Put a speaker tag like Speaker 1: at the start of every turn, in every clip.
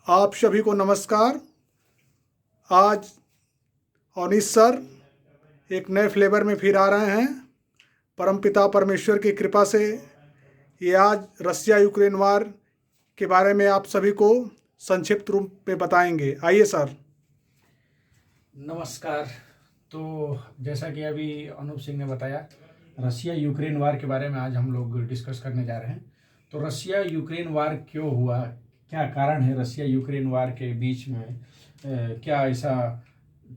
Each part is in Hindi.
Speaker 1: आप सभी को नमस्कार। आज अवनीश सर एक नए फ्लेवर में फिर आ रहे हैं। परमपिता परमेश्वर की कृपा से ये आज रसिया यूक्रेन वार के बारे में आप सभी को संक्षिप्त रूप में बताएंगे। आइए सर।
Speaker 2: नमस्कार। तो जैसा कि अभी अनूप सिंह ने बताया, रसिया यूक्रेन वार के बारे में आज हम लोग डिस्कस करने जा रहे हैं। तो रसिया यूक्रेन वार क्यों हुआ, क्या कारण है रसिया यूक्रेन वार के बीच में, क्या ऐसा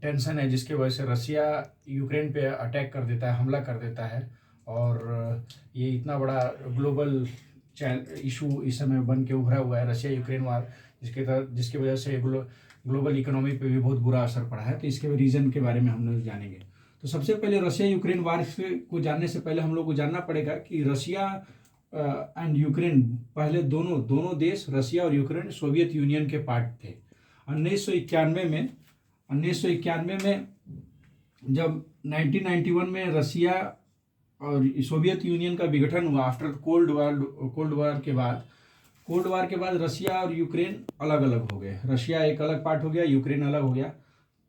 Speaker 2: टेंशन है जिसके वजह से रसिया यूक्रेन पे अटैक कर देता है, हमला कर देता है, और ये इतना बड़ा ग्लोबल इशू इस समय बन के उभरा हुआ है रसिया यूक्रेन वार, जिसकी वजह से ग्लोबल इकोनॉमी पे भी बहुत बुरा असर पड़ा है। तो इसके रीज़न के बारे में हम लोग जानेंगे। तो सबसे पहले रसिया यूक्रेन वार को जानने से पहले हम लोग को जानना पड़ेगा कि रसिया एंड यूक्रेन, पहले दोनों देश रसिया और यूक्रेन सोवियत यूनियन के पार्ट थे। 1991 में जब 1991 में रसिया और सोवियत यूनियन का विघटन हुआ आफ्टर कोल्ड वार के बाद रसिया और यूक्रेन अलग अलग हो गए। रशिया एक अलग पार्ट हो गया, यूक्रेन अलग हो गया।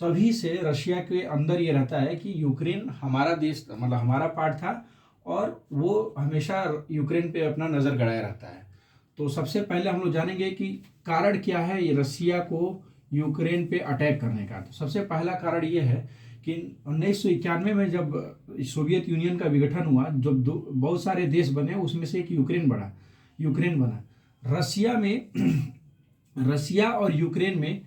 Speaker 2: तभी से रशिया के अंदर ये रहता है कि यूक्रेन हमारा देश, मतलब हमारा पार्ट था, और वो हमेशा यूक्रेन पे अपना नज़र गड़ाए रहता है। तो सबसे पहले हम लोग जानेंगे कि कारण क्या है ये रसिया को यूक्रेन पे अटैक करने का। तो सबसे पहला कारण ये है कि 1991 में जब सोवियत यूनियन का विघटन हुआ, जब बहुत सारे देश बने, उसमें से एक यूक्रेन बना। रसिया और यूक्रेन में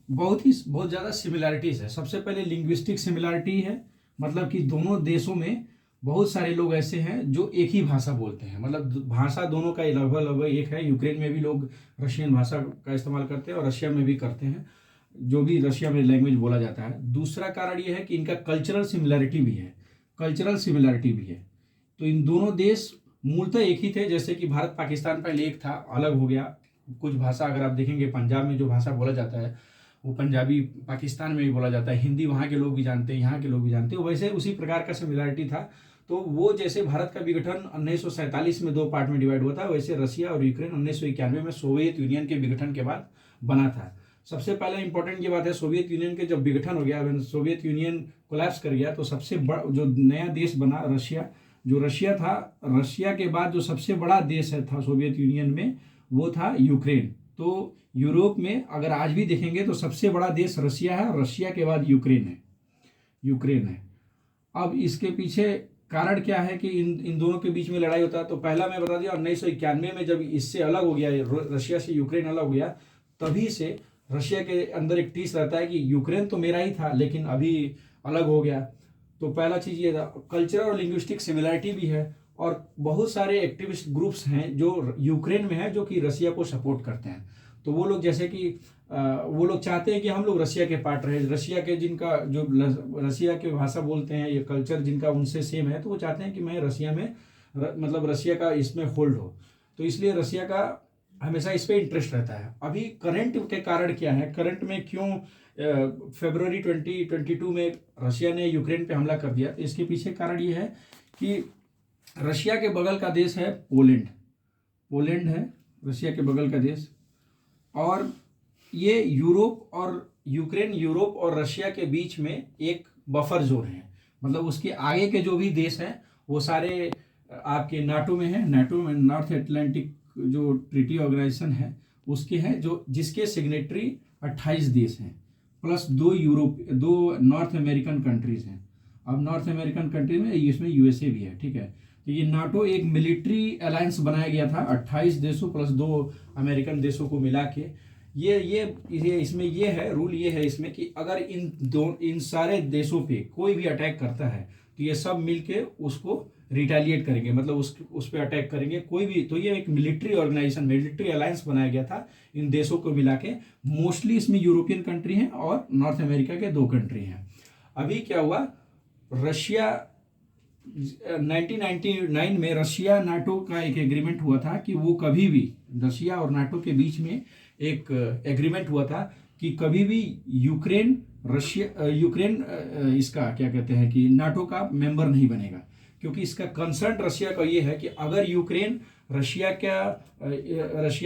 Speaker 2: बहुत ज़्यादा सिमिलरिटीज़ है। सबसे पहले लिंग्विस्टिक सिमिलरिटी है, मतलब कि दोनों देशों में बहुत सारे लोग ऐसे हैं जो एक ही भाषा बोलते हैं, मतलब भाषा दोनों का लगभग एक है। यूक्रेन में भी लोग रशियन भाषा का इस्तेमाल करते हैं और रशिया में भी करते हैं, जो भी रशिया में लैंग्वेज बोला जाता है। दूसरा कारण ये है कि इनका कल्चरल सिमिलरिटी भी है। तो इन दोनों देश मूलतः एक ही थे, जैसे कि भारत पाकिस्तान पहले एक था, अलग हो गया। कुछ भाषा अगर आप देखेंगे, पंजाब में जो भाषा बोला जाता है वो पंजाबी पाकिस्तान में भी बोला जाता है, हिंदी वहाँ के लोग भी जानते हैं, यहाँ के लोग भी जानते हैं। वैसे उसी प्रकार का सिमिलरिटी था। तो वो जैसे भारत का विघटन 1947 में 2 पार्ट में डिवाइड हुआ था, वैसे रसिया और यूक्रेन 1991 में सोवियत यूनियन के विघटन के बाद बना था। सबसे पहले इंपॉर्टेंट ये बात है, सोवियत यूनियन के जब विघटन हो गया, सोवियत यूनियन कोलैप्स कर गया, तो सबसे बड़ा जो नया देश बना रशिया था, रशिया के बाद जो सबसे बड़ा देश था सोवियत यूनियन में, वो था यूक्रेन। तो यूरोप में अगर आज भी देखेंगे तो सबसे बड़ा देश रशिया है, रशिया के बाद यूक्रेन है। अब इसके पीछे कारण क्या है कि इन दोनों के बीच में लड़ाई होता है। तो पहला मैं बता दिया, 1991 में जब इससे अलग हो गया, रशिया से यूक्रेन अलग हो गया, तभी से रशिया के अंदर एक टीस रहता है कि यूक्रेन तो मेरा ही था लेकिन अभी अलग हो गया। तो पहला चीज़ ये था। कल्चरल और लिंग्विस्टिक सिमिलरिटी भी है, और बहुत सारे एक्टिविस्ट ग्रुप्स हैं जो यूक्रेन में हैं जो कि रशिया को सपोर्ट करते हैं। तो वो लोग जैसे कि वो लोग चाहते हैं कि हम लोग रशिया के पार्ट रहे, रशिया के जिनका जो रशिया के भाषा बोलते हैं, ये कल्चर जिनका उनसे सेम है, तो वो चाहते हैं कि मैं रशिया में मतलब रशिया का इसमें होल्ड हो। तो इसलिए रशिया का हमेशा इस पर इंटरेस्ट रहता है। अभी करंट के कारण क्या है, करंट में क्यों फरवरी 2022 में रशिया ने यूक्रेन पे हमला कर दिया, तो इसके पीछे कारण ये है कि रशिया के बगल का देश है पोलैंड है रशिया के बगल का देश, और ये यूरोप और रशिया के बीच में एक बफर जोन है। मतलब उसके आगे के जो भी देश हैं वो सारे आपके नाटो में है, नाटो में नॉर्थ अटलांटिक जो ट्रीटी ऑर्गेनाइजेशन है उसके हैं, जो जिसके सिग्नेटरी 28 देश हैं, प्लस 2 नॉर्थ अमेरिकन कंट्रीज हैं। अब नॉर्थ अमेरिकन कंट्री में इसमें यूएसए भी है, ठीक है। तो ये नाटो एक मिलिट्री अलायंस बनाया गया था 28 देशों प्लस 2 अमेरिकन देशों को मिला के। ये इसमें ये है, रूल ये है इसमें कि अगर इन सारे देशों पे कोई भी अटैक करता है तो ये सब मिलके उसको रिटेलिएट करेंगे, मतलब उस पर अटैक करेंगे कोई भी। तो ये एक मिलिट्री ऑर्गेनाइजेशन, मिलिट्री अलायंस बनाया गया था इन देशों को मिला के। मोस्टली इसमें यूरोपियन कंट्री हैं और नॉर्थ अमेरिका के 2 कंट्री हैं। अभी क्या हुआ, रशिया 1999 में रशिया नाटो का एक एग्रीमेंट हुआ था कि वो कभी भी, रशिया और नाटो के बीच में एक एग्रीमेंट हुआ था कि कभी भी यूक्रेन इसका क्या कहते हैं कि नाटो का मेंबर नहीं बनेगा, क्योंकि इसका कंसर्न रशिया का ये है कि अगर यूक्रेन रशिया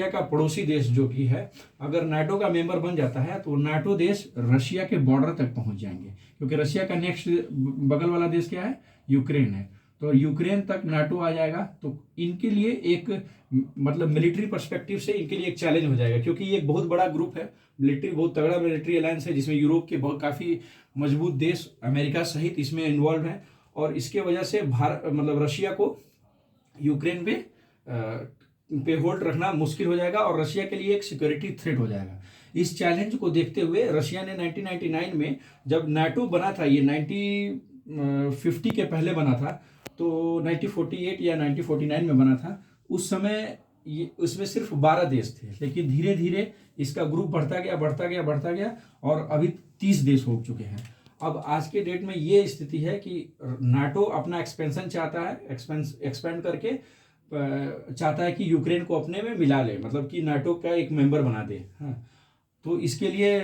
Speaker 2: का पड़ोसी देश जो कि है, अगर नाटो का मेंबर बन जाता है तो नाटो देश रशिया के बॉर्डर तक पहुंच जाएंगे, क्योंकि रशिया का नेक्स्ट बगल वाला देश क्या है, यूक्रेन है। तो यूक्रेन तक नाटो आ जाएगा तो इनके लिए एक मतलब मिलिट्री पर्सपेक्टिव से इनके लिए एक चैलेंज हो जाएगा, क्योंकि ये एक बहुत बड़ा ग्रुप है, मिलिट्री बहुत तगड़ा मिलिट्री अलायंस है, जिसमें यूरोप के बहुत काफ़ी मजबूत देश अमेरिका सहित इसमें इन्वॉल्व है। और इसके वजह से मतलब रशिया को यूक्रेन पे होल्ड रखना मुश्किल हो जाएगा और रशिया के लिए एक सिक्योरिटी थ्रेट हो जाएगा। इस चैलेंज को देखते हुए रशिया ने 1999 में जब नाटो बना था, ये 1950 के पहले बना था, तो 1948 या 1949 में बना था, उस समय ये उसमें सिर्फ 12 देश थे, लेकिन धीरे धीरे इसका ग्रुप बढ़ता गया और अभी 30 देश हो चुके हैं। अब आज के डेट में ये स्थिति है कि नाटो अपना एक्सपेंशन चाहता है, एक्सपेंड करके चाहता है कि यूक्रेन को अपने में मिला ले, मतलब कि नाटो का एक मेंबर बना दे। हाँ, तो इसके लिए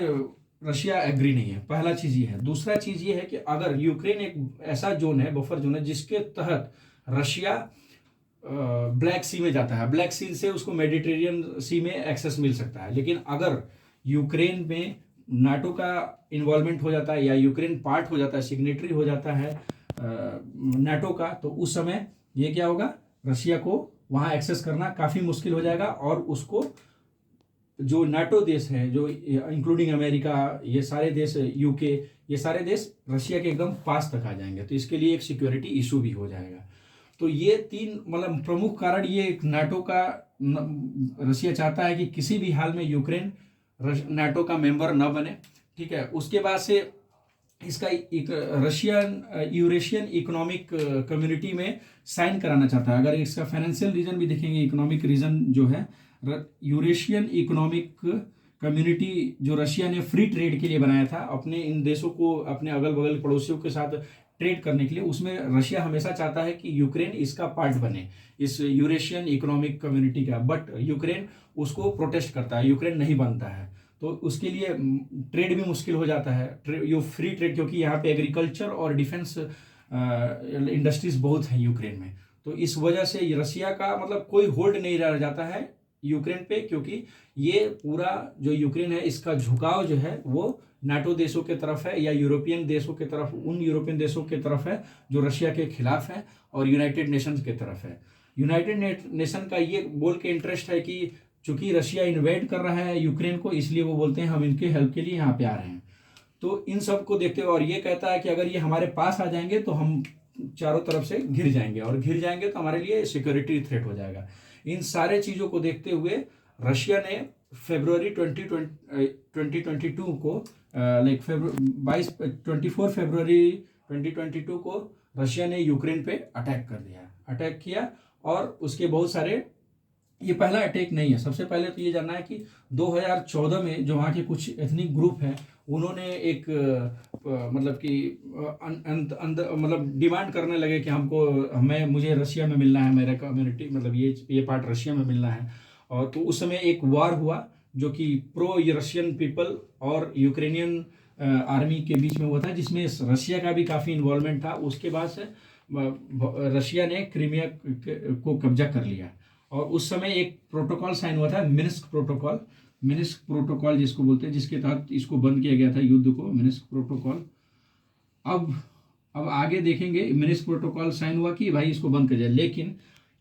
Speaker 2: रशिया एग्री नहीं है, पहला चीज़ ये है। दूसरा चीज़ ये है कि अगर यूक्रेन एक ऐसा जोन है, बफर जोन है, जिसके तहत रशिया ब्लैक सी में जाता है, ब्लैक सी से उसको मेडिटेरियन सी में एक्सेस मिल सकता है, लेकिन अगर यूक्रेन में नाटो का इन्वॉल्वमेंट हो जाता है या यूक्रेन पार्ट हो जाता है, सिग्नेटरी हो जाता है नाटो का, तो उस समय ये क्या होगा, रशिया को वहाँ एक्सेस करना काफ़ी मुश्किल हो जाएगा और उसको जो नाटो देश है, जो इंक्लूडिंग अमेरिका, ये सारे देश, यूके, ये सारे देश रशिया के एकदम पास तक आ जाएंगे, तो इसके लिए एक सिक्योरिटी इशू भी हो जाएगा। तो ये तीन मतलब प्रमुख कारण, ये नाटो का रशिया चाहता है कि किसी भी हाल में यूक्रेन नाटो का मेंबर न बने, ठीक है। उसके बाद से इसका एक यूरेशियन इकोनॉमिक कम्युनिटी में साइन कराना चाहता है। अगर इसका फाइनेंशियल रीजन भी देखेंगे, इकोनॉमिक रीजन जो है, यूरेशियन इकोनॉमिक कम्युनिटी जो रशिया ने फ्री ट्रेड के लिए बनाया था, अपने इन देशों को, अपने अगल बगल पड़ोसियों के साथ ट्रेड करने के लिए, उसमें रशिया हमेशा चाहता है कि यूक्रेन इसका पार्ट बने, इस यूरेशियन इकोनॉमिक कम्युनिटी का, बट यूक्रेन उसको प्रोटेस्ट करता है, यूक्रेन नहीं बनता है, तो उसके लिए ट्रेड भी मुश्किल हो जाता है, ये फ्री ट्रेड, क्योंकि यहाँ पे एग्रीकल्चर और डिफेंस इंडस्ट्रीज बहुत हैं यूक्रेन में, तो इस वजह से रशिया का मतलब कोई होल्ड नहीं रह जाता है यूक्रेन पे, क्योंकि ये पूरा जो यूक्रेन है, इसका झुकाव जो है वो नाटो देशों के तरफ है या यूरोपियन देशों के तरफ, उन यूरोपियन देशों के तरफ है जो रशिया के खिलाफ है, और यूनाइटेड नेशंस के तरफ है। यूनाइटेड नेशन का ये बोल के इंटरेस्ट है कि चूंकि रशिया इन्वेड कर रहा है यूक्रेन को, इसलिए वो बोलते हैं हम इनके हेल्प के लिए यहाँ पे आ रहे हैं। तो इन सब को देखते हुए, और ये कहता है कि अगर ये हमारे पास आ जाएंगे तो हम चारों तरफ से घिर जाएंगे, और घिर जाएंगे तो हमारे लिए सिक्योरिटी थ्रेट हो जाएगा। इन सारे चीज़ों को देखते हुए रशिया ने फरवरी 2022 को लाइक 24 फरवरी 2022 को रशिया ने यूक्रेन पे अटैक किया, और उसके बहुत सारे, ये पहला अटैक नहीं है। सबसे पहले तो ये जानना है कि 2014 में जो वहाँ के कुछ एथनिक ग्रुप हैं, उन्होंने एक मतलब कि मतलब डिमांड करने लगे कि मुझे रशिया में मिलना है, मेरा कम्युनिटी मतलब ये पार्ट रशिया में मिलना है। और तो उस समय एक वार हुआ जो कि प्रो रशियन पीपल और यूक्रेनियन आर्मी के बीच में हुआ था, जिसमें रशिया का भी काफ़ी इन्वॉल्वमेंट था। उसके बाद से रशिया ने क्रीमिया को कब्जा कर लिया, और उस समय एक प्रोटोकॉल साइन हुआ था, मिन्स्क प्रोटोकॉल जिसको बोलते हैं, जिसके तहत इसको बंद किया गया था युद्ध को, मिन्स्क प्रोटोकॉल। अब आगे देखेंगे, मिन्स्क प्रोटोकॉल साइन हुआ कि भाई इसको बंद कर जाए, लेकिन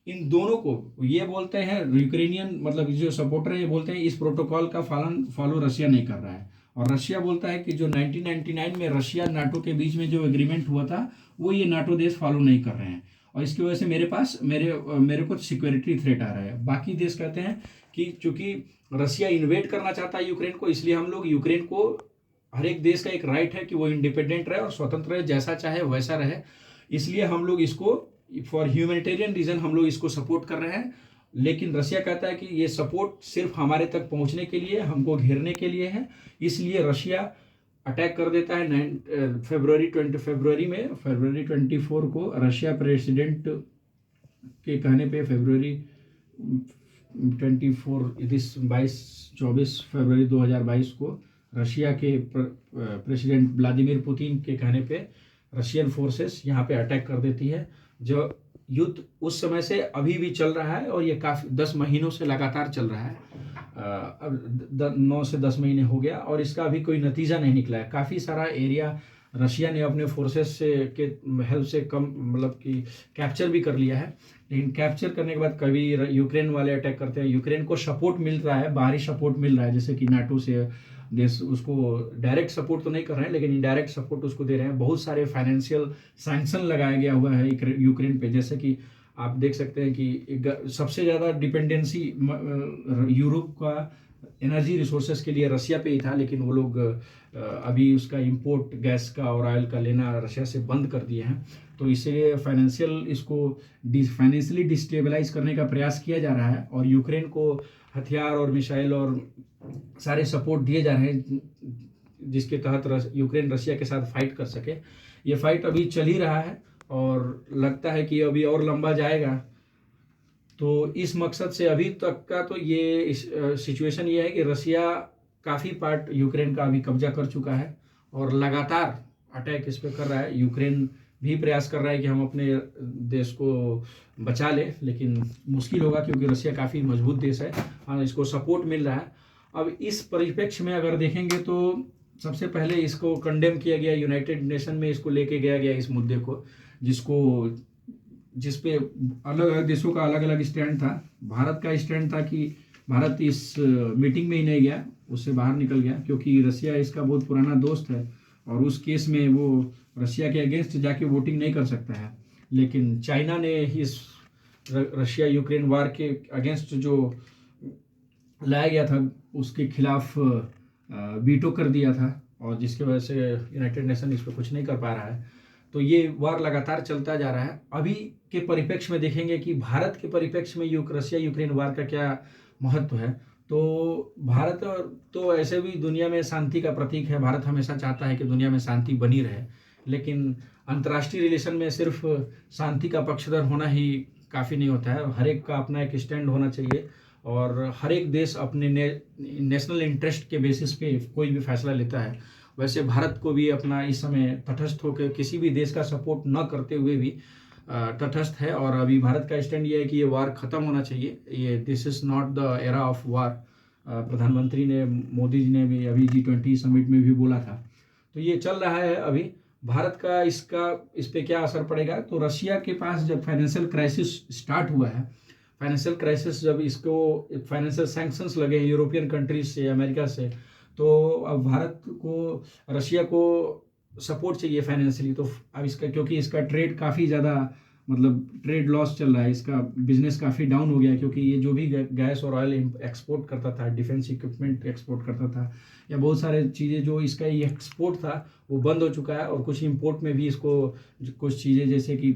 Speaker 2: इन दोनों को ये बोलते हैं, यूक्रेनियन मतलब जो सपोर्टर हैं ये बोलते हैं इस प्रोटोकॉल का फॉलो रशिया नहीं कर रहा है, और रशिया बोलता है कि जो 1999 में रशिया नाटो के बीच में जो एग्रीमेंट हुआ था वो ये नाटो देश फॉलो नहीं कर रहे हैं, और इसकी वजह से मेरे को सिक्योरिटी थ्रेट आ रहा है। बाकी देश कहते हैं कि चूंकि रशिया इन्वेड करना चाहता है यूक्रेन को, इसलिए हम लोग यूक्रेन को, हर एक देश का एक राइट है कि वो इंडिपेंडेंट रहे और स्वतंत्र रहे, जैसा चाहे वैसा रहे, इसलिए हम लोग इसको फॉर ह्यूमैनिटेरियन रीजन हम लोग इसको सपोर्ट कर रहे हैं। लेकिन रशिया कहता है कि ये सपोर्ट सिर्फ हमारे तक पहुंचने के लिए, हमको घेरने के लिए है, इसलिए रशिया अटैक कर देता है। फरवरी 24 को रशिया प्रेसिडेंट के कहने पे, फरवरी 24 फरवरी 2022 को रशिया के प्रेसिडेंट व्लादिमीर पुतिन के कहने पे रशियन फोर्सेस यहाँ पे अटैक कर देती है। जो युद्ध उस समय से अभी भी चल रहा है और ये काफ़ी 10 महीनों से लगातार चल रहा है। अब 9 से 10 महीने हो गया और इसका अभी कोई नतीजा नहीं निकला है। काफ़ी सारा एरिया रशिया ने अपने फोर्सेस से के हेल्प से कम मतलब कि कैप्चर भी कर लिया है, लेकिन कैप्चर करने के बाद कभी यूक्रेन वाले अटैक करते हैं। यूक्रेन को सपोर्ट मिल रहा है, बाहरी सपोर्ट मिल रहा है, जैसे कि नाटो से देश उसको डायरेक्ट सपोर्ट तो नहीं कर रहे हैं लेकिन इनडायरेक्ट सपोर्ट उसको दे रहे हैं। बहुत सारे फाइनेंशियल सैंक्शन लगाया गया हुआ है यूक्रेन पे, जैसे कि आप देख सकते हैं कि सबसे ज़्यादा डिपेंडेंसी यूरोप का एनर्जी रिसोर्सेज के लिए रशिया पे ही था, लेकिन वो लोग अभी उसका इंपोर्ट गैस का और ऑयल का लेना रशिया से बंद कर दिए हैं। तो इसलिए फाइनेंशियली डिस्टेबलाइज करने का प्रयास किया जा रहा है और यूक्रेन को हथियार और मिसाइल और सारे सपोर्ट दिए जा रहे हैं, जिसके तहत यूक्रेन रशिया के साथ फाइट कर सके। ये फाइट अभी चल ही रहा है और लगता है कि अभी और लंबा जाएगा। तो इस मकसद से अभी तक का तो ये सिचुएशन ये है कि रशिया काफ़ी पार्ट यूक्रेन का अभी कब्जा कर चुका है और लगातार अटैक इस पर कर रहा है। यूक्रेन भी प्रयास कर रहा है कि हम अपने देश को बचा ले, लेकिन मुश्किल होगा क्योंकि रशिया काफ़ी मजबूत देश है। हाँ, इसको सपोर्ट मिल रहा है। अब इस परिप्रेक्ष्य में अगर देखेंगे तो सबसे पहले इसको कंडेम किया गया, यूनाइटेड नेशन में इसको लेके गया गया इस मुद्दे को, जिस पे अलग अलग देशों का अलग अलग स्टैंड था। भारत का स्टैंड था कि भारत इस मीटिंग में ही नहीं गया, उससे बाहर निकल गया क्योंकि रशिया इसका बहुत पुराना दोस्त है और उस केस में वो रशिया के अगेंस्ट जाके वोटिंग नहीं कर सकता है। लेकिन चाइना ने इस रशिया यूक्रेन वार के अगेंस्ट जो लाया गया था उसके खिलाफ वीटो कर दिया था और जिसकी वजह से यूनाइटेड नेशन इस पर कुछ नहीं कर पा रहा है। तो ये वार लगातार चलता जा रहा है। अभी के परिप्रेक्ष्य में देखेंगे कि भारत के परिप्रेक्ष्य में रशिया यूक्रेन वार का क्या महत्व है। तो भारत तो ऐसे भी दुनिया में शांति का प्रतीक है। भारत हमेशा चाहता है कि दुनिया में शांति बनी रहे, लेकिन अंतर्राष्ट्रीय रिलेशन में सिर्फ शांति का पक्षधर होना ही काफ़ी नहीं होता है। हर एक का अपना एक स्टैंड होना चाहिए और हर एक देश अपने नेशनल इंटरेस्ट के बेसिस पे कोई भी फैसला लेता है। वैसे भारत को भी अपना इस समय तटस्थ होकर किसी भी देश का सपोर्ट न करते हुए भी तटस्थ है और अभी भारत का स्टैंड ये है कि ये वार ख़त्म होना चाहिए। ये this is not the era of war. प्रधानमंत्री ने, मोदी जी ने भी अभी G20 समिट में भी बोला था। तो ये चल रहा है अभी। भारत का इस पे क्या असर पड़ेगा, तो रशिया के पास जब फाइनेंशियल क्राइसिस स्टार्ट हुआ है, फाइनेंशियल क्राइसिस जब इसको फाइनेंशियल सैंक्शंस लगे यूरोपियन कंट्रीज से, अमेरिका से, तो अब भारत को रशिया को सपोर्ट चाहिए फाइनेंशियली। तो अब इसका क्योंकि इसका ट्रेड काफ़ी ज़्यादा मतलब ट्रेड लॉस चल रहा है, इसका बिजनेस काफ़ी डाउन हो गया है क्योंकि ये जो भी गैस और ऑयल एक्सपोर्ट करता था, डिफेंस इक्विपमेंट एक्सपोर्ट करता था या बहुत सारे चीज़ें जो इसका ये एक्सपोर्ट था वो बंद हो चुका है और कुछ इंपोर्ट में भी इसको कुछ चीज़ें जैसे कि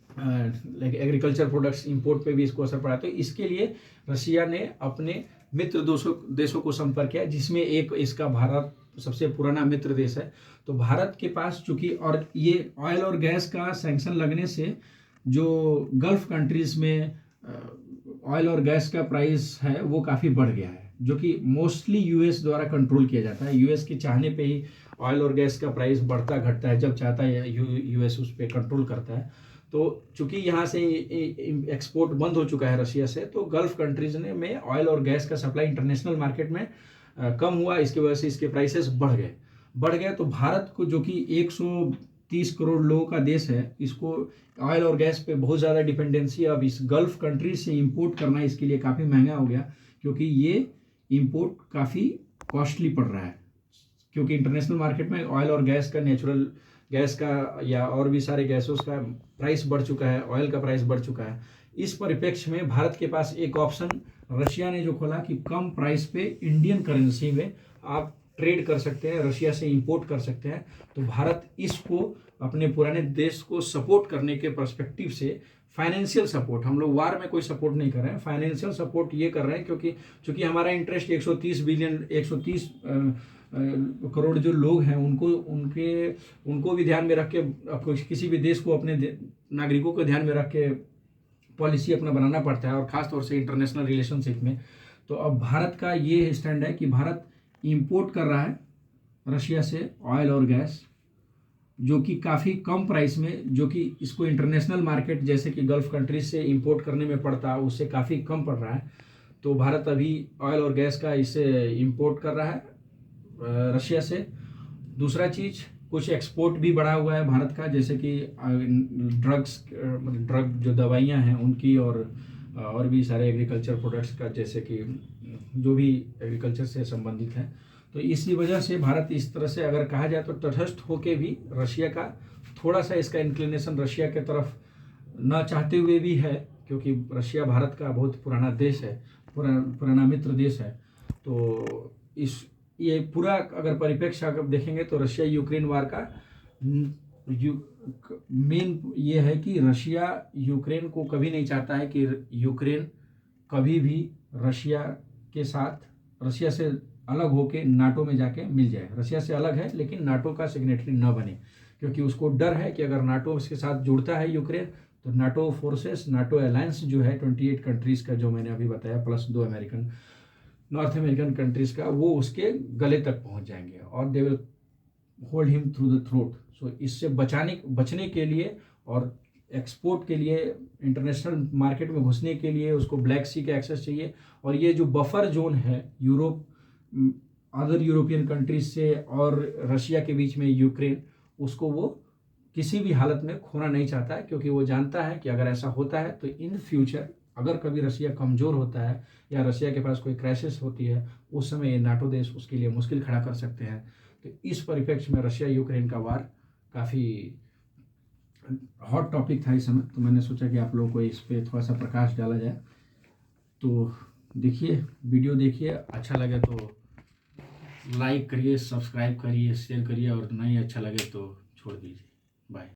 Speaker 2: लाइक एग्रीकल्चर प्रोडक्ट्स इंपोर्ट पे भी इसको असर पड़ा। तो इसके लिए रशिया ने अपने मित्र देशों को संपर्क किया, जिसमें एक इसका भारत सबसे पुराना मित्र देश है। तो भारत के पास चूंकि और ये ऑयल और गैस का सैंक्शन लगने से जो गल्फ कंट्रीज में ऑयल और गैस का प्राइस है वो काफ़ी बढ़ गया है, जो कि मोस्टली यूएस द्वारा कंट्रोल किया जाता है। यूएस के चाहने पे ही ऑयल और गैस का प्राइस बढ़ता घटता है, जब चाहता है यूएस उस पर कंट्रोल करता है। तो चूंकि यहाँ से एक्सपोर्ट बंद हो चुका है रशिया से, तो गल्फ कंट्रीज में ऑयल और गैस का सप्लाई इंटरनेशनल मार्केट में कम हुआ। इसकी वजह से इसके प्राइसेस बढ़ गए। तो भारत को, जो कि 130 करोड़ लोगों का देश है, इसको ऑयल और गैस पे बहुत ज़्यादा डिपेंडेंसी अब इस गल्फ कंट्रीज से इंपोर्ट करना इसके लिए काफ़ी महंगा हो गया, क्योंकि ये इंपोर्ट काफ़ी कॉस्टली पड़ रहा है, क्योंकि इंटरनेशनल मार्केट में ऑयल और गैस का, नेचुरल गैस का या और भी सारे गैसों का प्राइस बढ़ चुका है, ऑयल का प्राइस बढ़ चुका है। इस परिप्रेक्ष्य में भारत के पास एक ऑप्शन रशिया ने जो खोला कि कम प्राइस पे इंडियन करेंसी में आप ट्रेड कर सकते हैं, रशिया से इंपोर्ट कर सकते हैं। तो भारत इसको अपने पुराने देश को सपोर्ट करने के पर्सपेक्टिव से फाइनेंशियल सपोर्ट, हम लोग वार में कोई सपोर्ट नहीं कर रहे हैं, फाइनेंशियल सपोर्ट ये कर रहे हैं क्योंकि हमारा इंटरेस्ट 130 करोड़ जो लोग हैं उनको भी ध्यान में रख के, किसी भी देश को अपने नागरिकों को ध्यान में रख के पॉलिसी अपना बनाना पड़ता है, और ख़ास तौर से इंटरनेशनल रिलेशनशिप में। तो अब भारत का ये स्टैंड है कि भारत इंपोर्ट कर रहा है रशिया से ऑयल और गैस, जो कि काफ़ी कम प्राइस में, जो कि इसको इंटरनेशनल मार्केट जैसे कि गल्फ़ कंट्रीज से इंपोर्ट करने में पड़ता है उससे काफ़ी कम पड़ रहा है। तो भारत अभी ऑयल और गैस का इसे इंपोर्ट कर रहा है रशिया से। दूसरा चीज़, कुछ एक्सपोर्ट भी बढ़ा हुआ है भारत का, जैसे कि ड्रग जो दवाइयाँ हैं उनकी, और भी सारे एग्रीकल्चर प्रोडक्ट्स का, जैसे कि जो भी एग्रीकल्चर से संबंधित है। तो इसी वजह से भारत इस तरह से अगर कहा जाए तो तटस्थ होके भी रशिया का थोड़ा सा इसका इंक्लिनेशन रशिया के तरफ ना चाहते हुए भी है, क्योंकि रशिया भारत का बहुत पुराना देश है, पुराना मित्र देश है। तो ये पूरा अगर परिप्रेक्ष्य अगर देखेंगे तो रशिया यूक्रेन वार का मेन ये है कि रशिया यूक्रेन को कभी नहीं चाहता है कि यूक्रेन कभी भी रशिया से अलग होके नाटो में जाके मिल जाए। रशिया से अलग है लेकिन नाटो का सिग्नेटरी न बने, क्योंकि उसको डर है कि अगर नाटो के साथ जुड़ता है यूक्रेन तो नाटो फोर्सेस, नाटो अलायंस जो है 28 कंट्रीज़ का, जो मैंने अभी बताया, प्लस 2 नॉर्थ अमेरिकन कंट्रीज़ का, वो उसके गले तक पहुंच जाएंगे और they will hold him through the throat. So इससे बचने के लिए और एक्सपोर्ट के लिए, इंटरनेशनल मार्केट में घुसने के लिए उसको ब्लैक सी का एक्सेस चाहिए। और ये जो बफर जोन है यूरोप, अदर यूरोपियन कंट्रीज से और रशिया के बीच में यूक्रेन, उसको वो किसी भी हालत में खोना नहीं चाहता है, क्योंकि वो जानता है कि अगर ऐसा होता है तो इन फ्यूचर अगर कभी रशिया कमज़ोर होता है या रशिया के पास कोई क्राइसिस होती है, उस समय ये नाटो देश उसके लिए मुश्किल खड़ा कर सकते हैं। तो इस परिप्रेक्ष्य में रशिया यूक्रेन का वार काफ़ी हॉट टॉपिक था इस समय, तो मैंने सोचा कि आप लोगों को इस पर थोड़ा सा प्रकाश डाला जाए। तो देखिए, वीडियो देखिए, अच्छा लगे तो लाइक करिए, सब्सक्राइब करिए, शेयर करिए, और नहीं अच्छा लगे तो छोड़ दीजिए। बाय।